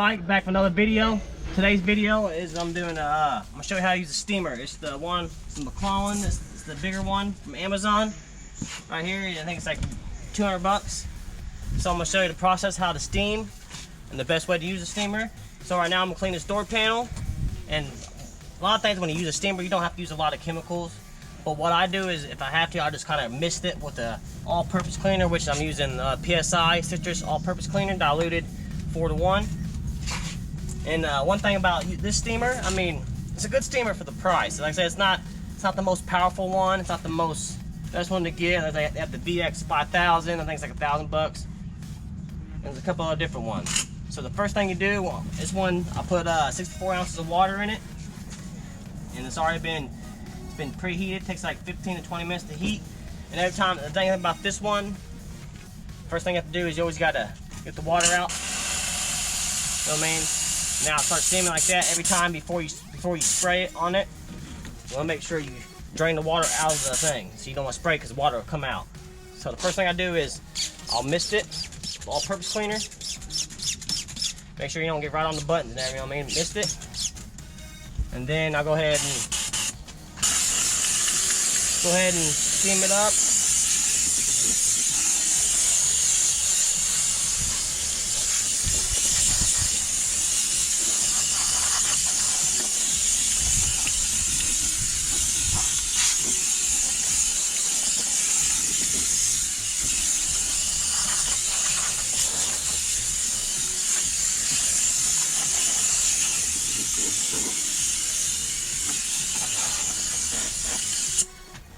Mike, back with another video. Today's video is I'm gonna show you how to use a steamer. It's the one, it's the McClellan. It's the bigger one from Amazon. Right here, I think it's like 200 bucks. So I'm gonna show you the process, how to steam, and the best way to use a steamer. So right now I'm gonna clean this door panel. And a lot of things when you use a steamer, you don't have to use a lot of chemicals. But what I do is, if I have to, I just kind of mist it with a all-purpose cleaner, which I'm using PSI Citrus All-Purpose Cleaner, diluted 4:1. And one thing about this steamer, I mean, it's a good steamer for the price. Like I said, it's not the most powerful one. It's not the best one to get. They have the VX 5000. I think it's like $1,000. There's a couple of different ones. So the first thing you do, well, this one I put 64 ounces of water in it, and it's already been preheated. It takes like 15 to 20 minutes to heat. And every time, the thing about this one, first thing you have to do is you always gotta get the water out. You know what I mean? Now start steaming like that every time before you spray it on it. You wanna make sure you drain the water out of the thing, so you don't want to spray because the water will come out. So the first thing I do is I'll mist it, all-purpose cleaner. Make sure you don't get right on the buttons and everything. You know what I mean? Mist it, and then I'll go ahead and steam it up.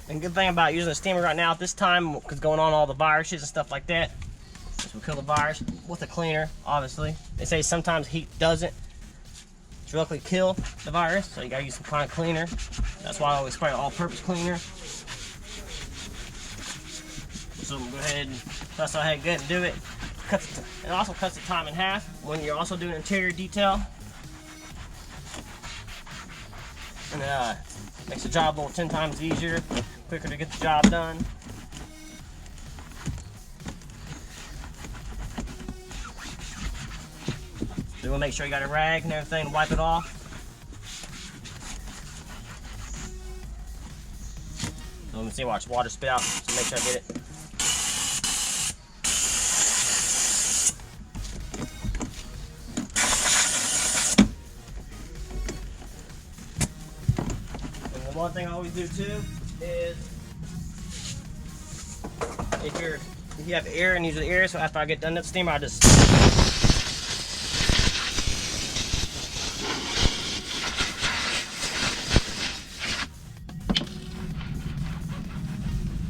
And good thing about using a steamer right now at this time, because going on all the viruses and stuff like that, this will kill the virus with a cleaner, obviously. They say sometimes heat doesn't directly kill the virus, so you gotta use some kind of cleaner. That's why I always spray an all-purpose cleaner. So I'm gonna go ahead and that's how I get and do it. It also cuts the time in half when you're also doing interior detail. And makes the job a little 10 times easier, quicker to get the job done. So we'll make sure you got a rag and everything to wipe it off. So let me see, watch water spit out, so make sure I get it. One thing I always do too is if you have air and use the air, so after I get done with the steamer, I just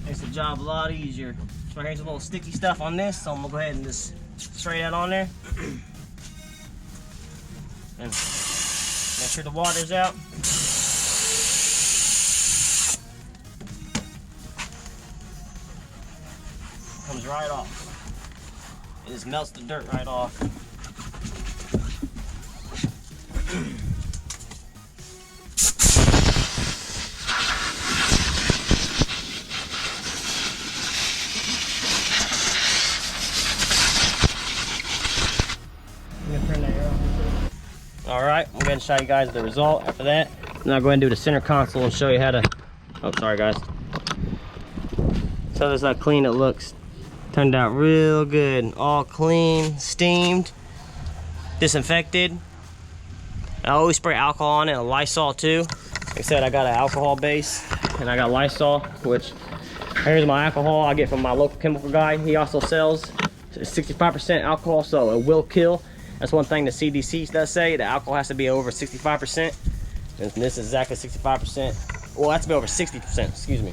makes the job a lot easier. So here's a little sticky stuff on this, so I'm gonna go ahead and just spray that on there and make sure the water's out. Comes right off. It just melts the dirt right off. I'm gonna turn that air off. Alright, I'm going to show you guys the result after that. Now I'll go ahead and do the center console and show you how to, oh sorry guys. So that's how clean it looks. Turned out real good. All clean, steamed, disinfected. I always spray alcohol on it, and Lysol too. Like I said, I got an alcohol base and I got Lysol, which here's my alcohol I get from my local chemical guy. He also sells 65% alcohol, so it will kill. That's one thing the CDC does say, the alcohol has to be over 65%. And this is exactly 65%. Well, it has to be over 60%, excuse me.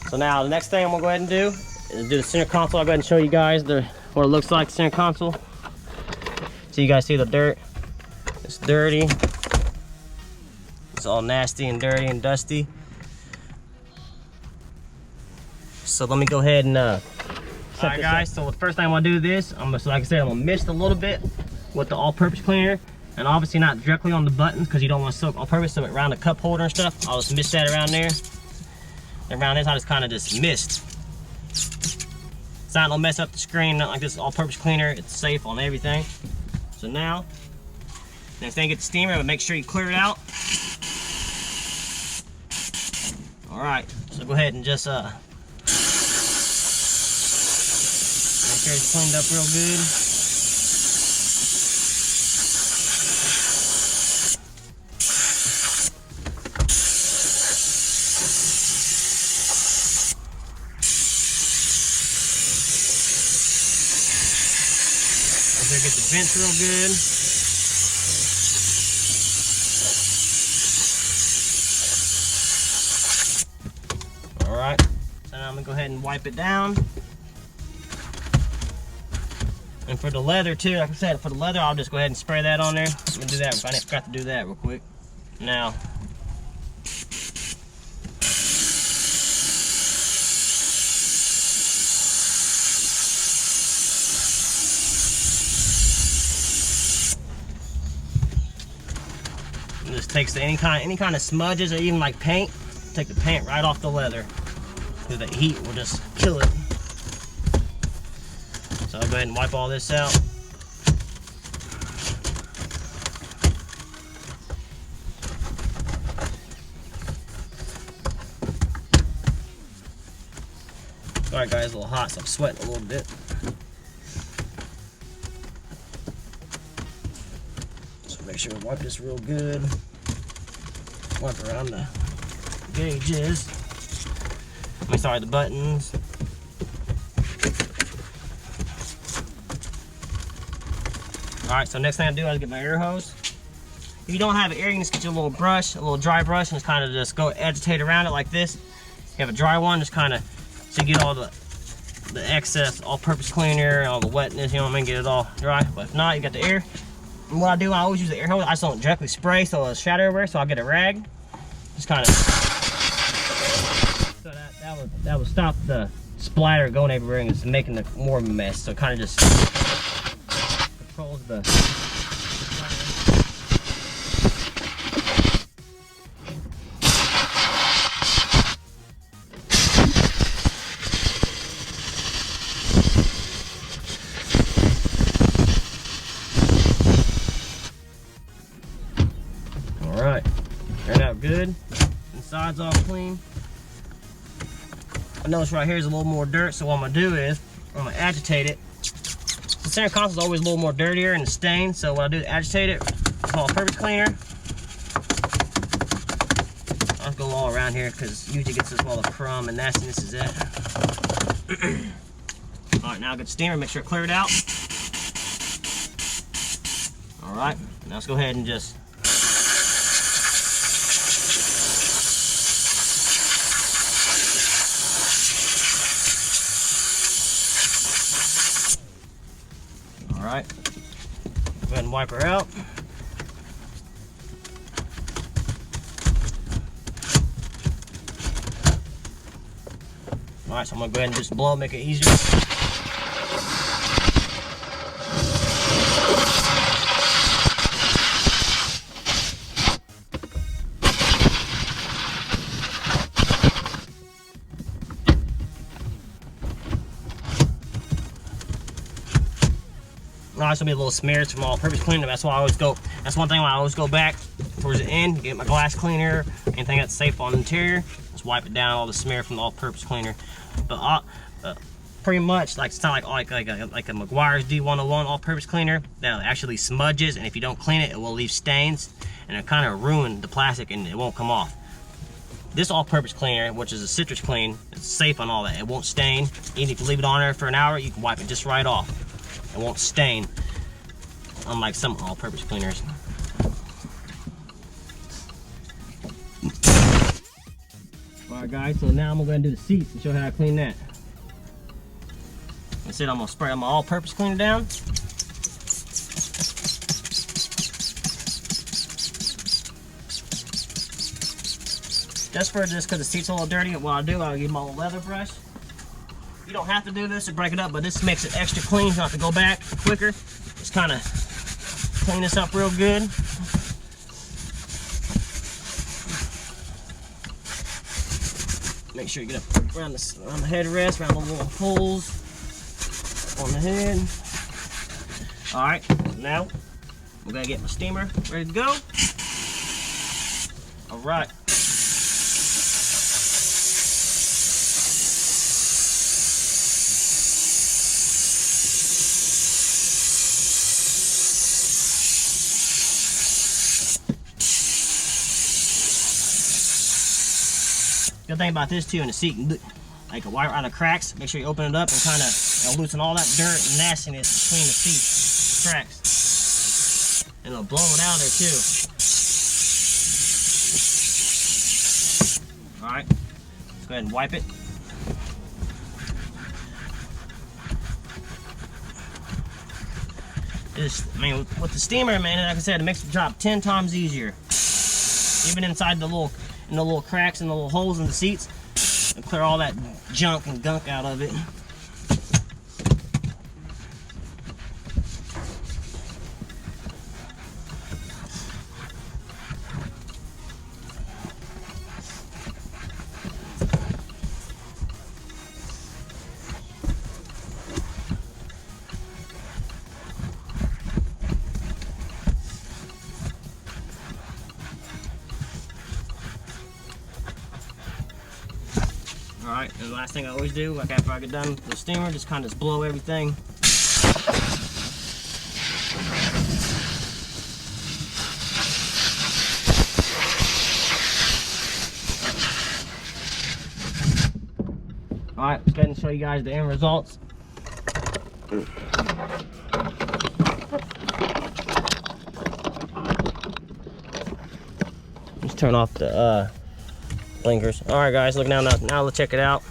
So now the next thing I'm gonna go ahead and do is do the center console. I'll go ahead and show you guys what it looks like, the center console. So you guys see the dirt. It's dirty. It's all nasty and dirty and dusty. So let me go ahead and alright guys, so the first thing I'm gonna do this, like I said, I'm gonna mist a little bit with the all-purpose cleaner. And obviously not directly on the buttons because you don't want to soak all-purpose, so around the cup holder and stuff. I'll just mist that around there. Around this, I just kind of just mist. It's not gonna mess up the screen, not like this all-purpose cleaner. It's safe on everything. So now, next thing, get the steamer, but make sure you clear it out. All right, so go ahead and just make sure it's cleaned up real good. Get the vents real good. All right, so now I'm gonna go ahead and wipe it down. And for the leather too, like I said, for the leather, I'll just go ahead and spray that on there. I'm gonna do that. I forgot to do that real quick. Now, this takes any kind of smudges or even like paint, take the paint right off the leather, because the heat will just kill it. So I'll go ahead and wipe all this out. Alright guys, a little hot, so I'm sweating a little bit. Make sure we wipe this real good. Wipe around the gauges. The buttons. Alright, so next thing I do is get my air hose. If you don't have an air, you can just get your little brush, a little dry brush, and just kind of just go agitate around it like this. If you have a dry one, just kind of so you get all the excess all-purpose cleaner, all the wetness, you know what I mean, get it all dry. But if not, you got the air. And what I do, I always use the air hose. I just don't directly spray so it'll shatter everywhere, so I'll get a rag. Just kind of. So that will stop the splatter going everywhere and it's making more of a mess. So it kind of just controls the Alright, turned out good. Inside's all clean. I notice right here is a little more dirt, so what I'm going to do is I'm going to agitate it. The center console is always a little more dirtier and stained, so what I do is agitate it with all-purpose cleaner. I'll go all around here because it usually gets this all the crumb and nastiness is it. Alright, now get the steamer, make sure I clear it out. Alright, now let's go ahead and just Alright, go ahead and wipe her out. Alright, so I'm going to go ahead and just blow, make it easier. Alright, so be a little smears from all-purpose cleaner. That's why I always go. That's one thing why I always go back towards the end, get my glass cleaner, anything that's safe on the interior. Just wipe it down, all the smear from the all-purpose cleaner. But pretty much, like it's not like a McGuire's D101 all-purpose cleaner that actually smudges, and if you don't clean it, it will leave stains, and it kind of ruin the plastic, and it won't come off. This all-purpose cleaner, which is a citrus clean, it's safe on all that. It won't stain. Even if you leave it on there for an hour, you can wipe it just right off. It won't stain, unlike some all-purpose cleaners. Alright guys, so now I'm going to do the seats and show how I clean that. I said I'm going to spray my all-purpose cleaner down. Just for this, because the seat's a little dirty, what I'll do, I'll give my little leather brush. You don't have to do this to break it up, but this makes it extra clean. You don't have to go back quicker. Just kind of clean this up real good. Make sure you get up around the headrest, around the little holes on the head. All right, now I'm gonna get my steamer ready to go. All right. Good thing about this too, in the seat, like a wire out of cracks. Make sure you open it up and kind of loosen all that dirt and nastiness between the seat cracks, and it'll blow it out there too. All right, let's go ahead and wipe it. I mean, with the steamer, man, like I said, it makes the job 10 times easier. Even inside the little cracks and the little holes in the seats, and clear all that junk and gunk out of it. Alright, and the last thing I always do, like after I get done with the steamer, just kind of blow everything. Alright, let's go ahead and show you guys the end results. Let's turn off the blinkers. All right, guys, look now let's check it out.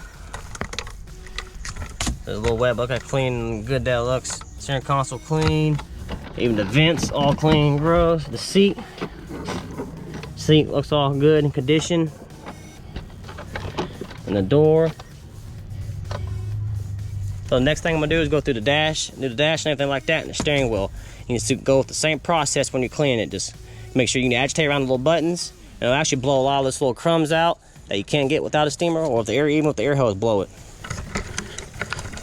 There's a little wet, look how clean and good that looks. Steering console clean, even the vents all clean, gross. The seat looks all good in condition, and the door. So the next thing I'm gonna do is go through the dash, do the dash and everything like that, and the steering wheel. You need to go with the same process when you're cleaning it. Just make sure you can agitate around the little buttons. It'll actually blow a lot of this little crumbs out that you can't get without a steamer, or if the air, even with the air hose, blow it.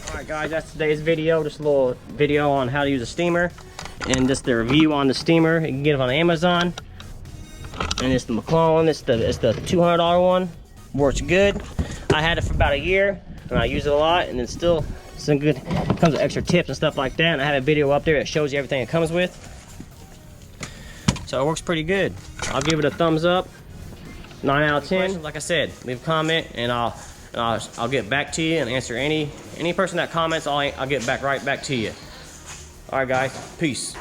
Alright guys, that's today's video. Just a little video on how to use a steamer, and just the review on the steamer. You can get it on Amazon, and it's the McClellan. It's the $200 one. Works good. I had it for about a year, and I use it a lot, and it's still some good. It comes with extra tips and stuff like that, and I have a video up there that shows you everything it comes with. So it works pretty good. I'll give it a thumbs up. 9 out of 10. Like I said, leave a comment and I'll get back to you and answer any person that comments. I'll get right back to you. All right, guys. Peace.